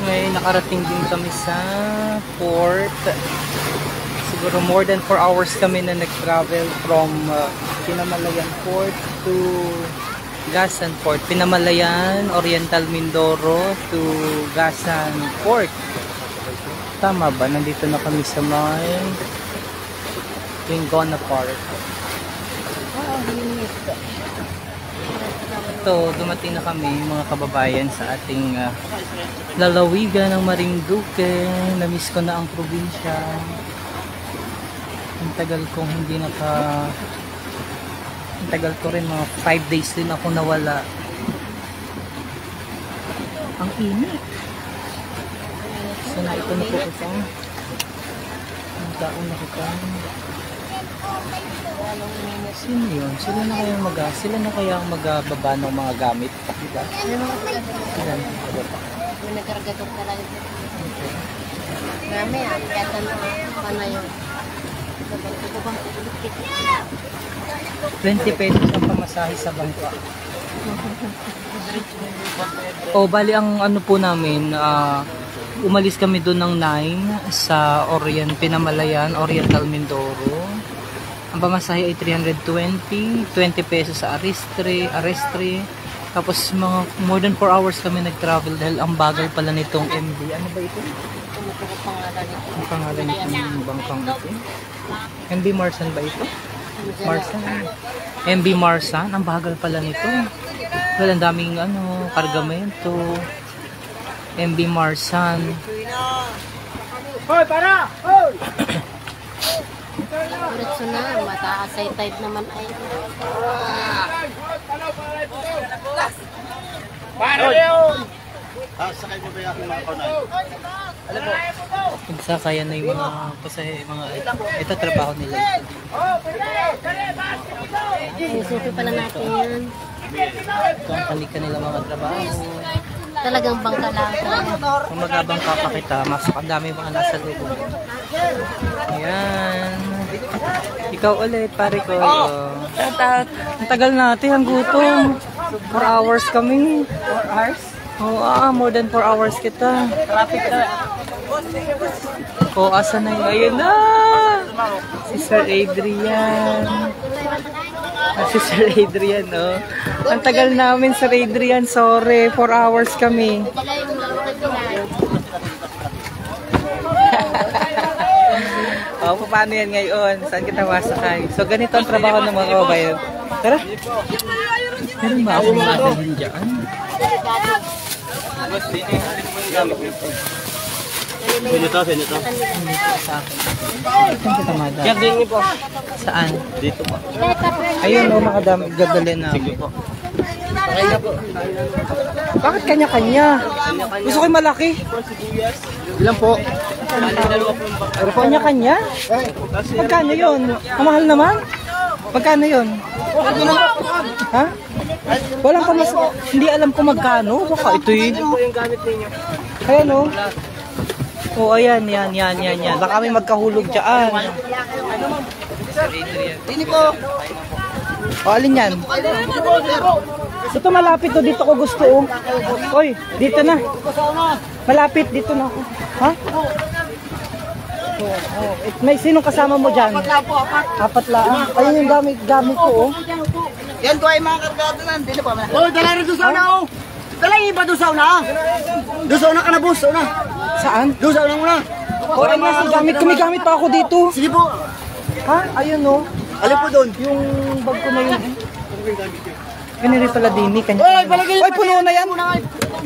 May nakarating din kami sa port. Siguro more than 4 hours kami na nag-travel from Pinamalayan Port to Gasan Port. Pinamalayan, Oriental Mindoro to Gasan Port. Tama ba? Nandito na kami sa may Lingona Park. Ito, dumating na kami mga kababayan sa ating lalawigan ng Marinduque. Namiss ko na ang probinsya. Ang tagal kong hindi ang tagal ko rin, mga 5 days din ako nawala. Ang init. So na ito na po ito. Ang taon na kita. Sino yun? Sila na kaya magbaba ng mga gamit? Diba? Sila na magbaba. May nagkaragator talaga. Okay. Marami kaya tanong paano yun? 20 pesos ang pamasahe sa bangka. O bali ang ano po namin, umalis kami doon ng 9 sa Pinamalayan, Oriental Mindoro. Ang pamasahe ay 320, 20 pesos sa Arrestre. Tapos mga more than 4 hours kami nag-travel dahil ang bagal pala nitong MV. Ano ba ito? Ang pangalan nitong bangkang ito. MV Marsan ba ito? Marsan. MV Marsan. Ang bagal pala nito. Well, ang daming kargamento. MV Marsan. Hoy, para! Hoy! Diretso na, mataas ay tide naman ay. Para yun! Sakay mo ba yung aking mga kaunay? Alam mo? Pagsakayan na yung mga pasahe, ito trabaho nila. Isuso pala natin yan. Ito ang kalika nila mga trabaho. Talagang bangka lang. Kung magabangka pa kita, mas ang dami mga nasa loob. Ayan. Ikaw ulit, pare ko. Ang tagal natin, ang gutom. 4 hours kami. 4 hours? Oo, more than 4 hours kita. Traffic na. Oo, asa na yun? Ayun na! Si Sir Adrian. Si Sir Adrian, oh. Ang tagal namin, Sir Adrian. Sorry, 4 hours kami. Oh, paano yan ngayon? Saan kita masakay? So, ganito ang trabaho ng mga kababayan. Tara! Meron ba akong mga dalhin dyan? Sino to? Dito sa akin. Saan kita madami? Yan din po. Saan? Dito po. Ayun, oh, makadami. Gadalhin na. Sige po. Sakay na po. Bakit kanya-kanya? Gusto ko yung malaki. Ilan po? Pero kanya-kanya? Magkano yun? Ang mahal naman? Magkano yun? Ha? Walang pamas... Hindi alam ko magkano. Baka ito yun. Ito po yung gamit ninyo. Ayan o. Oo, ayan. Baka may magkahulog dyan. Dini po. O, alin yan? Ito malapit to. Dito ko gusto o. Oy, dito na. Malapit. Dito na ako. Ha? May sinong kasama mo dyan? Apat lang. Ayun yung gamit ko oh. Yan to ay mga kargado na. Dini po. Oh, dala rin doon sa una oh. Dala yung iba doon sa una. Doon sa una ka na boss. Sa una. Saan? Doon sa una muna. O, ayun na. Gamit ko. May gamit pa ako dito. Sige po. Ha? Ayun oh. Alin po doon? Yung bag ko na yun. Pinili pala din ni kanya. Oy, palagay. Oy, puno na yan.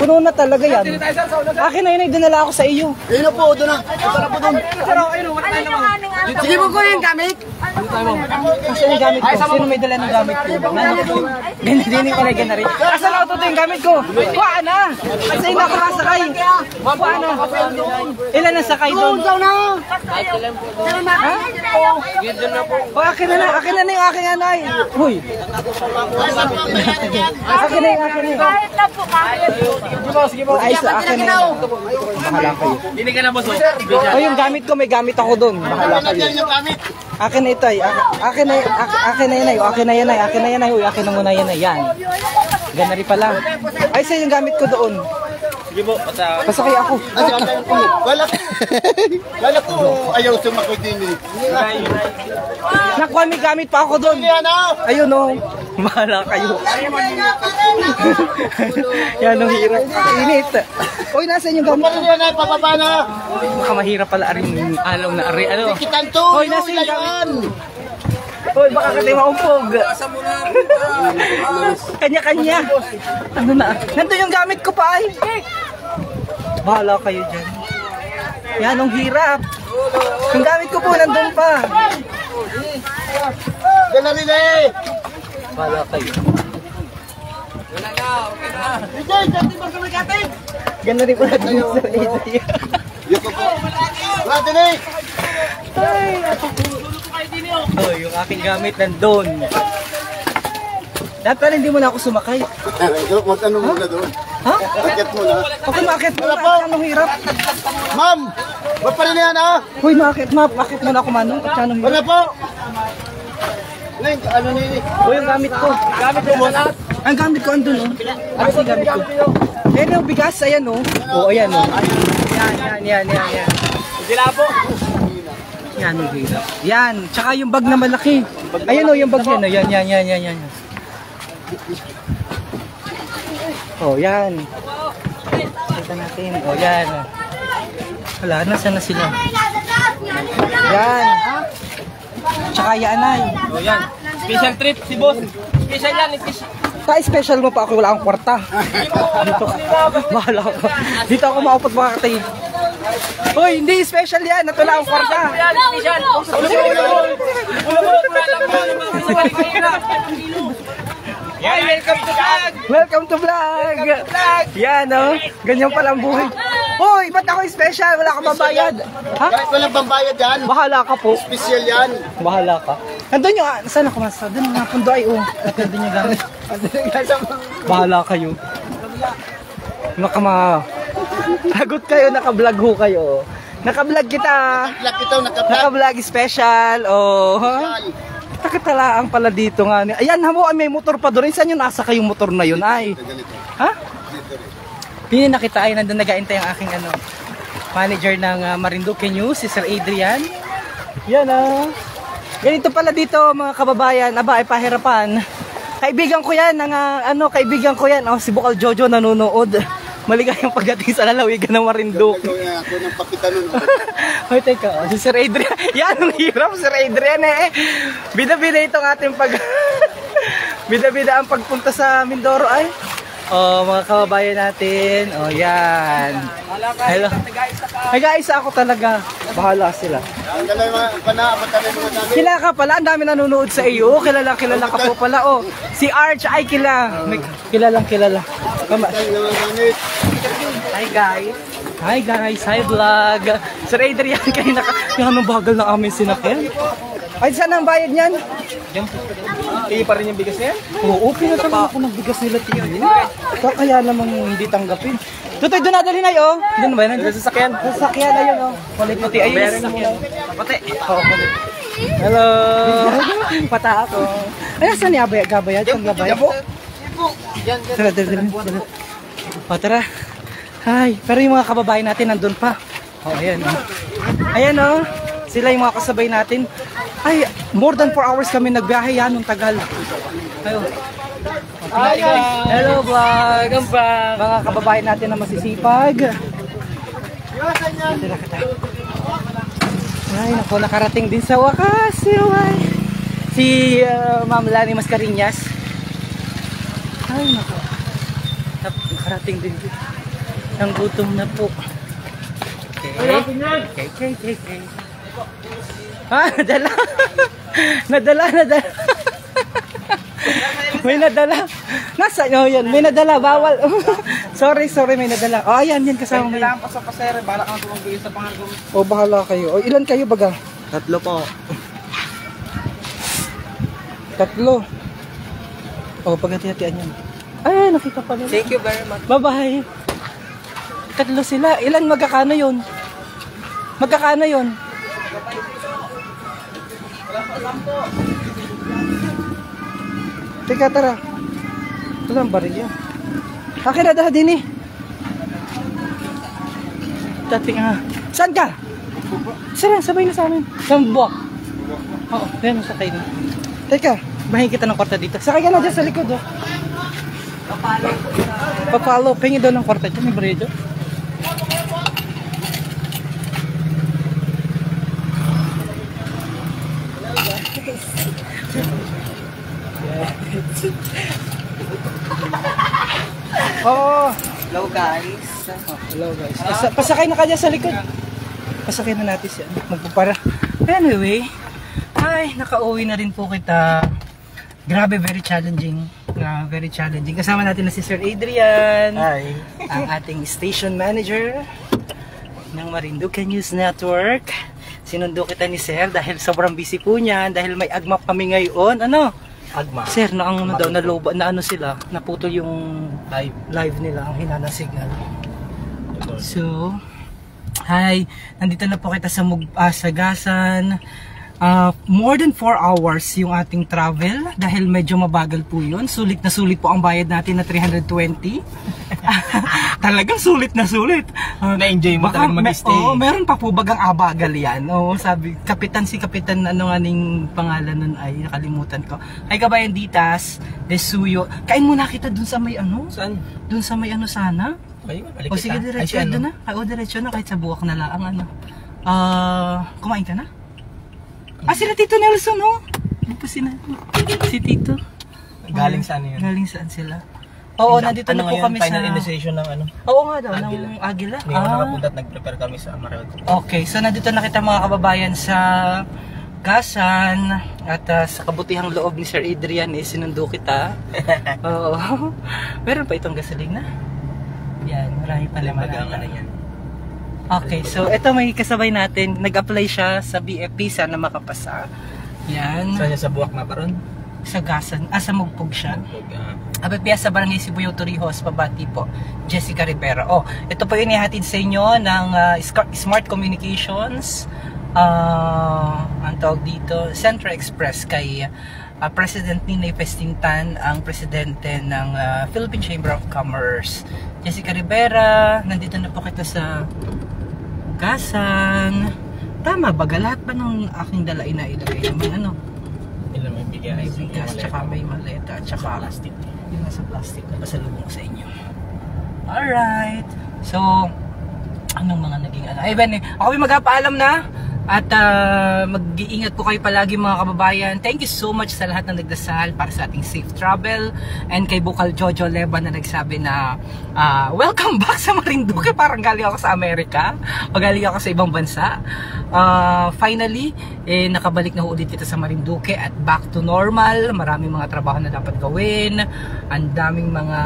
Puno na talaga yan. Akin na yun ay dinala ako sa iyo. Ayun na po, doon na. Ito na po doon. Sige po ko yung gamit. Asan yung gamit ko? Sino may dala ng gamit ko? Ganyan pala gana rin. Asan na ito yung gamit ko? Kuha na! At sa'yo na ako masakay. Kuha na. Ilan ang sakay doon? Doon na. Ha? O, akin na yung aking anay. Huy. Akin na yung akin na. Kahit na po, kahit. Sige po. Ay, sa akin na yun. Bahala kayo. Hindi ka na boss. O, yung gamit ko, may gamit ako doon. Bahala kayo. Yung gamit. Akin na ito ay. Akin na yan ay. Akin na yan ay. Uy, akin na muna yan ay. Yan. Gana rin pala. Ay, sa yung gamit ko doon. Sige po, Pasakay ako. Wala ko, ayaw sumakot din eh. Nakuha, may gamit pa ako doon. Ayun o. Bahala kayo. Yan ang hirap. Init. Uy, nasa yung gamit? Yan ay, pababa na. Baka mahirap pala aring alaw na ari. Ano? Kitanto, Uy, nasa yung gamit? Uy, baka katay maumpog. Kanya-kanya. Ano na? Nandun yung gamit ko pa ay. Bahala kayo dyan. Yan ang hirap. Yung gamit ko po nandun pa. Dala rin eh. Bahala kayo. Ganda rin po natin yung sa ito. Yuko po. Wala din eh. Oh, yung aking gamit nandun. Dapat pala hindi mo na ako sumakay. Mag-ano muna doon. Ha? Akit muna. Okay, makit mo na. Anong hirap? Ma'am, ba't pa rin yan ah? Hoy, makit muna ako manong. At anong Wala hirap? po. Ngayon, ano nini? Oh, yung gamit ko. Gamit ko na. Ang gamit ko andun, oh. Ano yung gamit ko? Ayan yung bigas, ayan, oh. Oh, ayan, oh. Yan. Sila po. Yan, ang hirap. Yan, tsaka yung bag na malaki. Ayan, oh, yung bag yan, oh. Yan. Oh, yan. Kita natin. Oh, yan. Wala, nasa na sila? Yan. Tsaka yan ay. O yan. Special trip si boss. Special yan. Pa-special mo pa ako, wala akong kwarta. Dito ka. Bahala ka. Dito ako maupat makakatay. Hoy, hindi special yan. Natula akong kwarta. Special. Yan, welcome to vlog. Welcome to vlog. Yan, oh. Ganyan pala ang buhay. Hoy, ba't ako special? Wala akong babayad. Ha? Kahit walang pambayad yan. Bahala ka po. Special yan. Bahala ka. Nandun yung, saan ako masa? Doon nga pundo ay, oh. Nandun yung gamit. Bahala kayo. Tagot kayo, naka-vlog ho kayo. Naka-vlog kita. Black ito, naka-black. Naka-vlog special. Oh, ha? Nakatalaang pala dito nga. Ayan, hamo, may motor pa doon. Saan yung nasa kayong motor na yun ay? Ha? Pinin na kita ay nandun nag-aintay ang aking manager ng Marinduque News, si Sir Adrian. Yan ganito pala dito mga kababayan. Aba, ay pahirapan. Kaibigan ko yan, kaibigan ko yan. Oh, si Bukal Jojo nanonood. Maligayang pagdating sa lalawigan ng Marinduque. Ako ng pakita nun. Hoy, teka, si Sir Adrian. Yan, ang hirap, Sir Adrian eh. Bida-bida itong ating bida-bida ang pagpunta sa Mindoro ay. Oh, mga kababayan natin. Oh, yan. Hello. Hey guys, ako talaga. Bahala sila. Ang gano'n mga panaapat-apat mga namin. Kilala ka pala, ang dami nanonood sa iyo. Kilala ka po pala. Oh, si Arch ay kilalang kilala. Hi guys. Hi guys, hi vlog. Sir Adrian, kayo anong bagal na aming sinakyan? Ay, saan ang bayad niyan? Hindi pa rin yung bigas niya? Oo, pinatala ako ng bigas nila tingin. Kaya namang hindi tanggapin. Tutoy, doon nadalhin na yun. Doon ba yun? Sa sasakyan. Sasakyan na yun. Kulit puti. Ayun yung sasakyan. Pati. Oo, kulit. Hello. Pata ako. Ay, saan niya gabayad? Saan gabayad? Tara. O, tara. Hi. Pero yung mga kababayan natin nandun pa. O, ayan. Ayan o. Sila yung mga kasabay natin. Ay, more than 4 hours kami nagbiyahe yan nung tagal. Ayo. Hello vlog. Mga kababayan natin na masisipag. Ay, naku, nakarating din sa wakas. Si Ma'am Lani Mascarinhas. Ay, naku. Nakarating din. Ang gutom na po. Okay. Ah, nadala. nadala. May nadala. Nasa nyo yan? May nadala. Bawal. sorry, may nadala. Oh, ayan, yan kasama mo. Kailangan pa sa pasere. Bala kang tumagbihin sa pangalagong. Oh, bahala kayo. Oh, ilan kayo baga? 3 po. 3. Oh, pagkati-hatian yan. Ay, nakita pa nila. Thank you very much. Bye-bye. 3 sila. Ilan magkakano yun? Teka, tara. Ito lang bariya. Akin na din eh. dating saan ka? Sira, sabay na sa amin. Sa buwak. Oo, yan, sakay na. Teka, bahin kita ng kwarta dito. Sakay ka na dyan sa likod, oh. Papalo. Pengi daw ng kwarta dyan, may bredo. Oh, Hello guys. hello guys. Pasakay na ka dyan sa likod. Pasakay na natin siya. Magpapara. Anyway, ay, nakauwi na rin po kita. Grabe, very challenging. Very challenging. Kasama natin na si Sir Adrian. Hi. Ang ating station manager ng Marinduque News Network. Sinundo kita ni Sir dahil sobrang busy po niya. Dahil may agmap kami ngayon. Ano? Agma. Sir, na ang daw na loba, na ano sila, naputol yung live nila, ang hina ng signal. So, hi, nandito na po kita sa Sagasan. More than 4 hours yung ating travel dahil medyo mabagal po yun. Sulit na sulit po ang bayad natin na 320. Talagang sulit na sulit. Na-enjoy mo talagang mag-stay. Oo, meron pa po bagang abagal yan. Oo, sabi, si Kapitan, ano nga ning pangalan nun ay nakalimutan ko. Ay kabayan Ditas, Desuyo. Kain muna kita dun sa may ano? Saan? Dun sa may ano sana? Ay, O sige, diretso doon na. O diretso na kahit sa buwak na lang ano. Kumain ka na? Sila Tito Nelson, oh. Ano po si Tito? Galing saan yun? Galing saan sila? Oo, nandito na po kami sa... Final initiation ng ano? Oo nga daw, Agila. ng Agila. Hindi ako nakapunta at nag-prepare kami sa Amarillo. Okay, so nandito na kita mga kababayan sa Gasan at sa kabutihang loob ni Sir Adrian sinundo kita. Oo. Meron pa itong gasolina? Yan, marami pala Magang ano yan. Okay, so ito may kasabay natin. Nag-apply siya sa BFP, sana makapasa. Yan. Saan niya sa buwak na paron? Sa Gasan. Sa Mugpog siya. Abapiya sa Barangay Sibuyaw, Torrijos, Pabati po. Jessica Rivera. Oh, ito po yung ihatid sa inyo ng Smart Communications. Ang tawag dito, Central Express kay President Ninoy Pestintan, ang presidente ng Philippine Chamber of Commerce. Jessica Rivera, nandito na po kita sa Gasan. Tama ba? Lahat ba ng aking dala inailagay? May ano? Ilan may bigas? May bigas, tsaka may maleta, tsaka plastic. Yung nasa plastic na pasalubong sa inyo. Alright. So, anong mga naging ano? Ay, Ben, ako yung magpapaalam na. At mag-iingat po kayo palagi mga kababayan. Thank you so much sa lahat na nagdasal para sa ating safe travel. And kay Bukal Jojo Leba na nagsabi na welcome back sa Marinduque. Parang galing ako sa Amerika o galing ako sa ibang bansa. Finally, nakabalik na ulit kita sa Marinduque at back to normal. Maraming mga trabaho na dapat gawin. Ang daming mga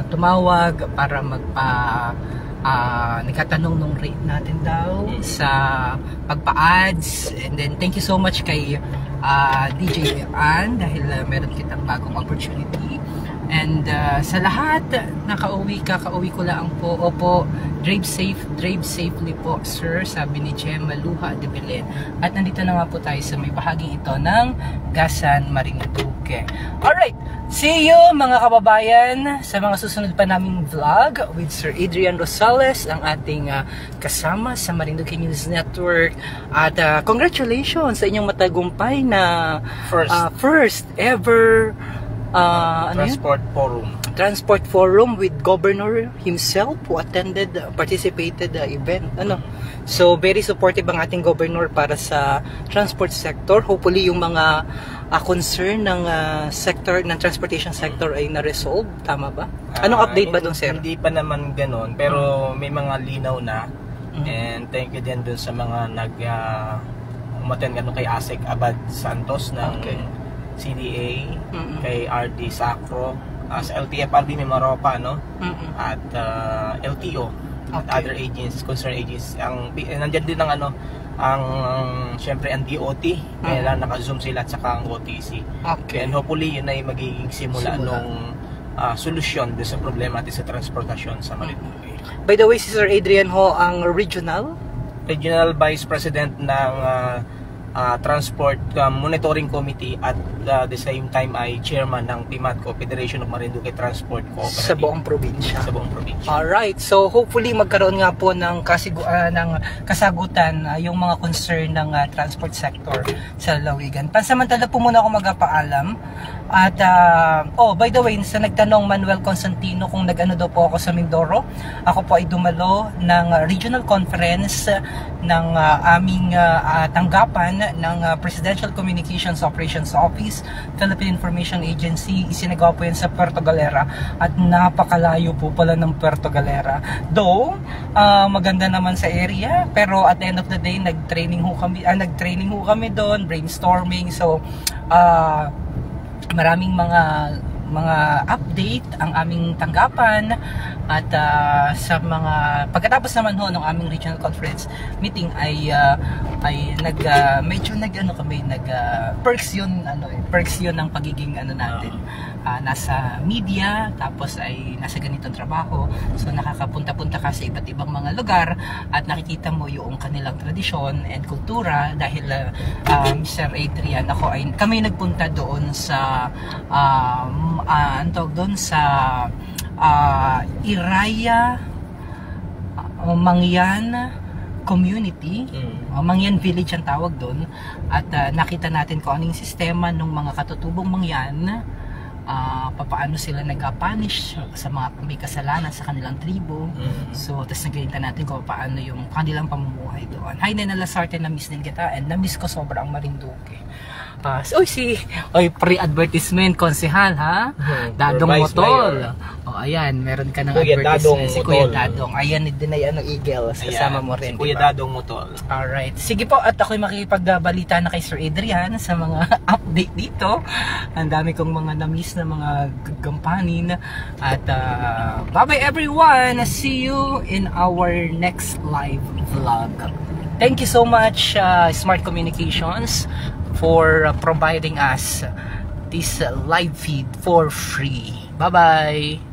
tumawag para nagkatanong nung rate natin daw sa pagpa-ads. And then thank you so much kay DJ Ann dahil meron kitang bagong opportunity. And sa lahat kakauwi ko lang po. Opo, drive safely po sir, sabi ni Gemma Luha de Belen. At nandito na nga po tayo sa may bahaging ito ng Gasan, Marinduque. Alright, see you mga kababayan sa mga susunod pa naming vlog with Sir Adrian Rosales, ang ating kasama sa Marinduque News Network. At congratulations sa inyong matagumpay na first ever Transport Forum with Governor himself who participated the event. So very supportive ang ating governor para sa transport sector. Hopefully yung mga concern ng sector ng transportation sector ay na-resolve, tama ba? Anong update ba doon, sir? Hindi pa naman ganoon, pero may mga linaw na. And thank you din dun sa mga umattend kay Asek Abad Santos ng CDA, kay RD Sacro, sa LTFRB may Maropa, at LTO, at other agencies, concerned agencies. Nandiyan din ang syempre ang DOT, kaya naka-zoom sila at saka ang OTC. And hopefully yun ay magiging simula nung solusyon sa problema natin sa transportasyon sa Marinduque. By the way, si Sir Adrian ho ang Regional Vice President ng Transport Monitoring Committee at the same time ay chairman ng PMATCO, Federation of Marinduque Transport Cooperative. Sa buong probinsya. Sa buong probinsya. Alright, so hopefully magkaroon nga po ng, ng kasagutan yung mga concern ng transport sector sa lalawigan. Pansamantala po muna ako magpaalam. At by the way, sa nagtanong Manuel Constantino kung nag-ano daw po ako sa Mindoro, ako po ay dumalo ng regional conference ng aming tanggapan ng Presidential Communications Operations Office, Philippine Information Agency. Isinagawa po yan sa Puerto Galera at napakalayo po pala ng Puerto Galera. Though, maganda naman sa area, pero at the end of the day, nag-training ho kami doon, brainstorming. So, maraming mga update ang aming tanggapan at sa mga pagkatapos naman ho ng aming regional conference meeting ay medyo perks yun ng pagiging natin nasa media, tapos ay nasa ganitong trabaho, so nakakapunta-punta ka sa iba't ibang mga lugar at nakikita mo yung kanilang tradisyon and kultura. Dahil Mr. Adrian, kami nagpunta doon sa Iraya Mangyan community, Mangyan Village ang tawag doon, at nakita natin kung anong sistema ng mga katutubong Mangyan, paano sila nag-punish sa mga may kasalanan sa kanilang tribo. So, tapos nagkita natin kung paano yung kanilang pamumuhay doon. Hi, Nena Lasarte, na-miss din kita and na-miss ko sobrang Marinduque. Pre-advertisement, konsehal, ha? Dadong Motol. Ayan, meron ka ng Kuya advertisement. Dadong Si Kuya Motol. Dadong. Ayan, din ay Eagles. Kasama mo rin. Si Kuya diba? Dadong Motol. Alright. Sige po, at ako'y makikipagbalita na kay Sir Adrian sa mga update dito. Ang dami kong mga na-miss na mga gampanin. At bye-bye everyone. See you in our next live vlog. Thank you so much, Smart Communications, for providing us this live feed for free. Bye-bye!